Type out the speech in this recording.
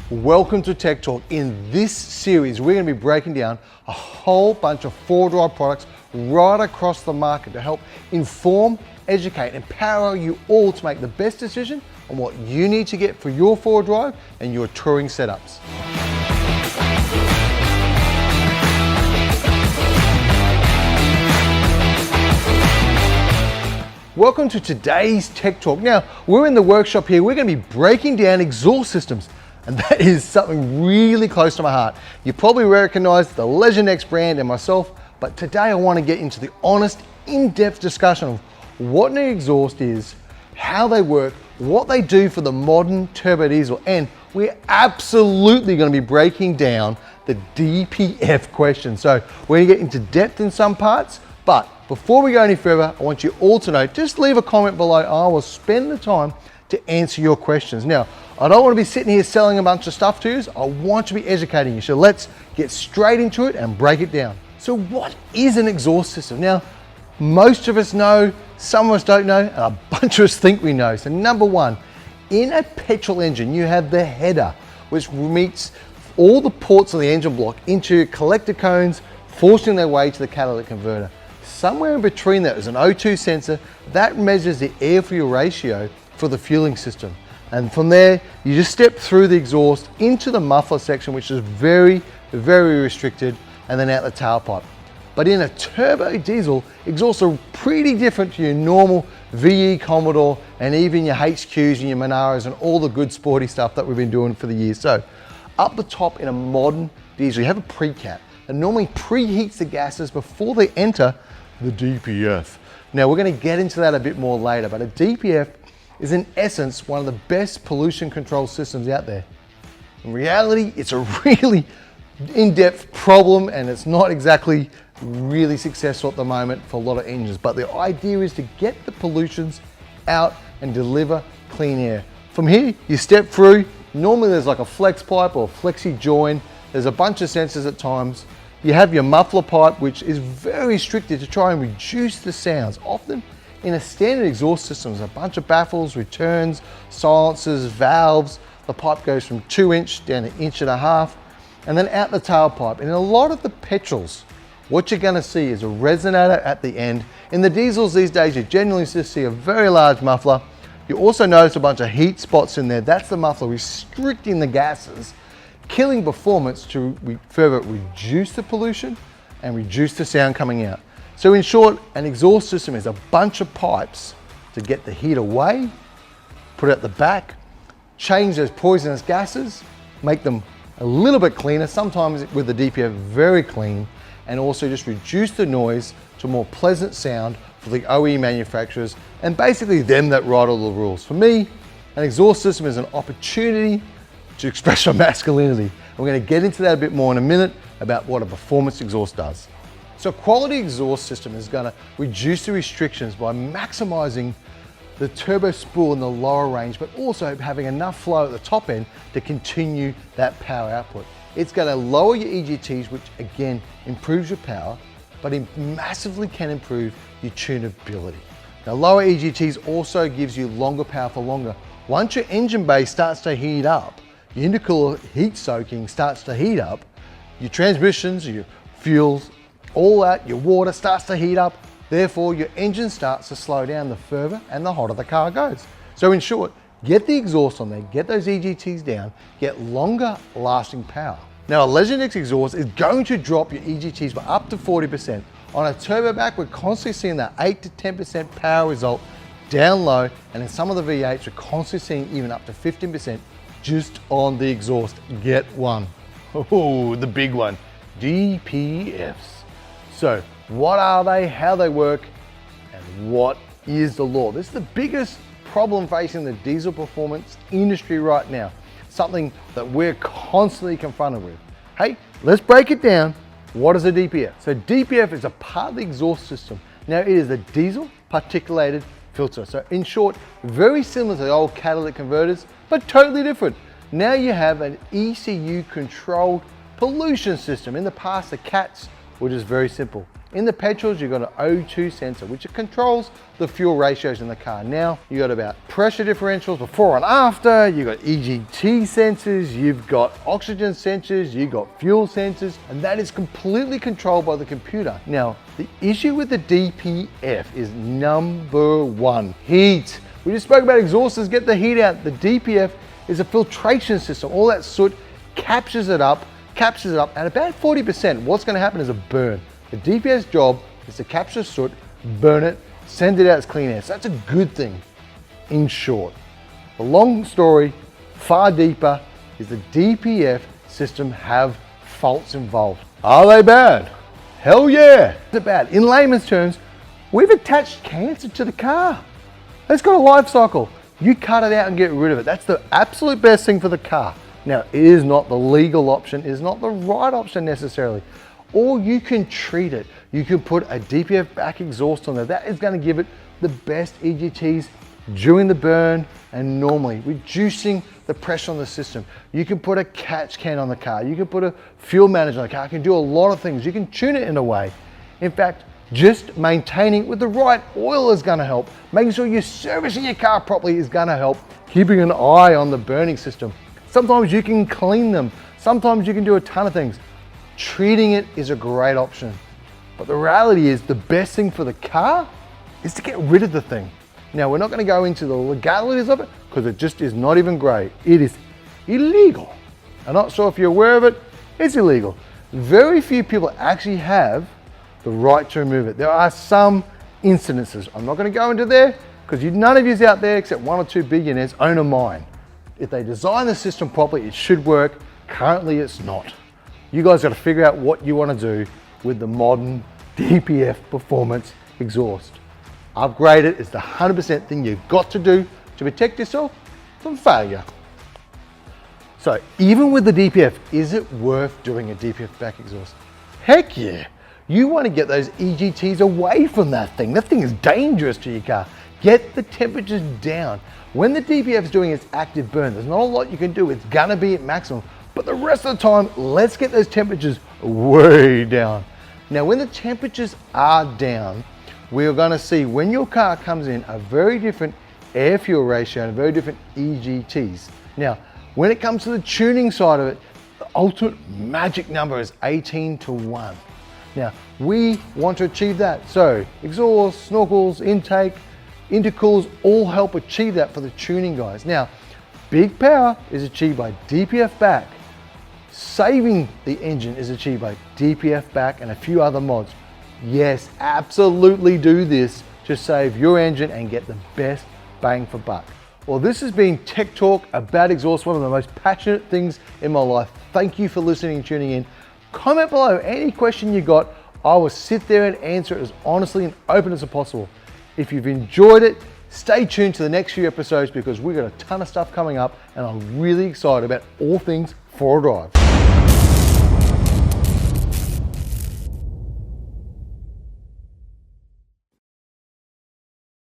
Welcome to Tech Talk. In this series, we're going to be breaking down a whole bunch of four-wheel drive products right across the market to help inform, educate, and empower you all to make the best decision on what you need to get for your four-wheel drive and your touring setups. Welcome to today's Tech Talk. Now, we're in the workshop here. We're going to be breaking down exhaust systems. And that is something really close to my heart. You probably recognize the Legendex brand and myself, but today I want to get into the honest, in-depth discussion of what an exhaust is, how they work, what they do for the modern turbo diesel, and we're absolutely going to be breaking down the DPF question. So we're going to get into depth in some parts, but before we go any further, I want you all to know, just leave a comment below. I will spend the time to answer your questions. Now, I don't want to be sitting here selling a bunch of stuff to you. I want to be educating you. So let's get straight into it and break it down. So what is an exhaust system? Now, most of us know, some of us don't know, and a bunch of us think we know. So number one, in a petrol engine, you have the header, which meets all the ports of the engine block into collector cones, forcing their way to the catalytic converter. Somewhere in between that is an O2 sensor that measures the air-fuel ratio for the fueling system. And from there, you just step through the exhaust into the muffler section, which is very, very restricted, and then out the tailpipe. But in a turbo diesel, exhausts are pretty different to your normal VE Commodore and even your HQs and your Monaros and all the good sporty stuff that we've been doing for the years. So up the top in a modern diesel, you have a pre-cap that normally preheats the gases before they enter the DPF. Now we're going to get into that a bit more later, but a DPF is in essence one of the best pollution control systems out there. In reality, it's a really in-depth problem and it's not exactly really successful at the moment for a lot of engines, but the idea is to get the pollutions out and deliver clean air. From here, you step through, normally there's like a flex pipe or flexi join, there's a bunch of sensors at times. You have your muffler pipe, which is very restricted to try and reduce the sounds. Often in a standard exhaust system, there's a bunch of baffles, returns, silencers, valves. The pipe goes from 2-inch down to 1.5 inches, and then out the tailpipe. And in a lot of the petrols, what you're gonna see is a resonator at the end. In the diesels these days, you generally just see a very large muffler. You also notice a bunch of heat spots in there. That's the muffler restricting the gases, killing performance to further reduce the pollution and reduce the sound coming out. So in short, an exhaust system is a bunch of pipes to get the heat away, put it at the back, change those poisonous gases, make them a little bit cleaner, sometimes with the DPF very clean, and also just reduce the noise to a more pleasant sound for the OE manufacturers and basically them that write all the rules. For me, an exhaust system is an opportunity to express your masculinity. And we're going to get into that a bit more in a minute about what a performance exhaust does. So quality exhaust system is going to reduce the restrictions by maximizing the turbo spool in the lower range, but also having enough flow at the top end to continue that power output. It's going to lower your EGTs, which again improves your power, but it massively can improve your tunability. Now lower EGTs also gives you longer power for longer. Once your engine bay starts to heat up, your intercooler heat soaking starts to heat up, your transmissions, your fuels, all that, your water starts to heat up, therefore your engine starts to slow down the further and the hotter the car goes. So in short, get the exhaust on there, get those EGTs down, get longer lasting power. Now a Legendex exhaust is going to drop your EGTs by up to 40%. On a turbo back, we're constantly seeing that 8 to 10% power result down low, and in some of the V8s, we're constantly seeing even up to 15% just on the exhaust. Get one. Oh, the big one, DPFs. So what are they, how they work, and what is the law? This is the biggest problem facing the diesel performance industry right now. Something that we're constantly confronted with. Hey, let's break it down. What is a DPF? So DPF is a part of the exhaust system. Now it is a diesel particulated filter. So in short, very similar to the old catalytic converters, but totally different. Now you have an ECU controlled pollution system. In the past, the cats which is very simple. In the petrols, you've got an O2 sensor, which controls the fuel ratios in the car. Now, you've got about pressure differentials before and after, you've got EGT sensors, you've got oxygen sensors, you've got fuel sensors, and that is completely controlled by the computer. Now, the issue with the DPF is number one, heat. We just spoke about exhausters, get the heat out. The DPF is a filtration system. All that soot captures it up, and about 40%, what's gonna happen is a burn. The DPF's job is to capture soot, burn it, send it out as clean air. So that's a good thing, in short. The long story, far deeper, is the DPF system have faults involved. Are they bad? Hell yeah, they're bad. In layman's terms, we've attached cancer to the car. It's got a life cycle. You cut it out and get rid of it. That's the absolute best thing for the car. Now, it is not the legal option, it is not the right option necessarily. Or you can treat it. You can put a DPF back exhaust on there. That is going to give it the best EGTs during the burn and normally, reducing the pressure on the system. You can put a catch can on the car. You can put a fuel manager on the car. You can do a lot of things. You can tune it in a way. In fact, just maintaining it with the right oil is going to help. Making sure you're servicing your car properly is going to help. Keeping an eye on the burning system. Sometimes you can clean them. Sometimes you can do a ton of things. Treating it is a great option. But the reality is the best thing for the car is to get rid of the thing. Now, we're not going to go into the legalities of it because it just is not even grey. It is illegal. I'm not sure if you're aware of it. It's illegal. Very few people actually have the right to remove it. There are some incidences. I'm not going to go into there because none of you out there except 1 or 2 billionaires own a mine. If they design the system properly, it should work. Currently, it's not. You guys got to figure out what you want to do with the modern DPF performance exhaust. Upgrade it. It's the 100% thing you've got to do to protect yourself from failure. So even with the DPF, is it worth doing a DPF back exhaust? Heck yeah. You want to get those EGTs away from that thing. That thing is dangerous to your car. Get the temperatures down. When the DPF is doing its active burn, there's not a lot you can do. It's gonna be at maximum. But the rest of the time, let's get those temperatures way down. Now, when the temperatures are down, we're gonna see when your car comes in a very different air fuel ratio and very different EGTs. Now, when it comes to the tuning side of it, the ultimate magic number is 18:1. Now, we want to achieve that. So exhaust, snorkels, intake, intercools all help achieve that for the tuning guys. Now, big power is achieved by DPF back. Saving the engine is achieved by DPF back and a few other mods. Yes, absolutely do this to save your engine and get the best bang for buck. Well, this has been Tech Talk about exhaust, one of the most passionate things in my life. Thank you for listening and tuning in. Comment below any question you got. I will sit there and answer it as honestly and open as possible. If you've enjoyed it, stay tuned to the next few episodes because we've got a ton of stuff coming up and I'm really excited about all things 4-wheel drive.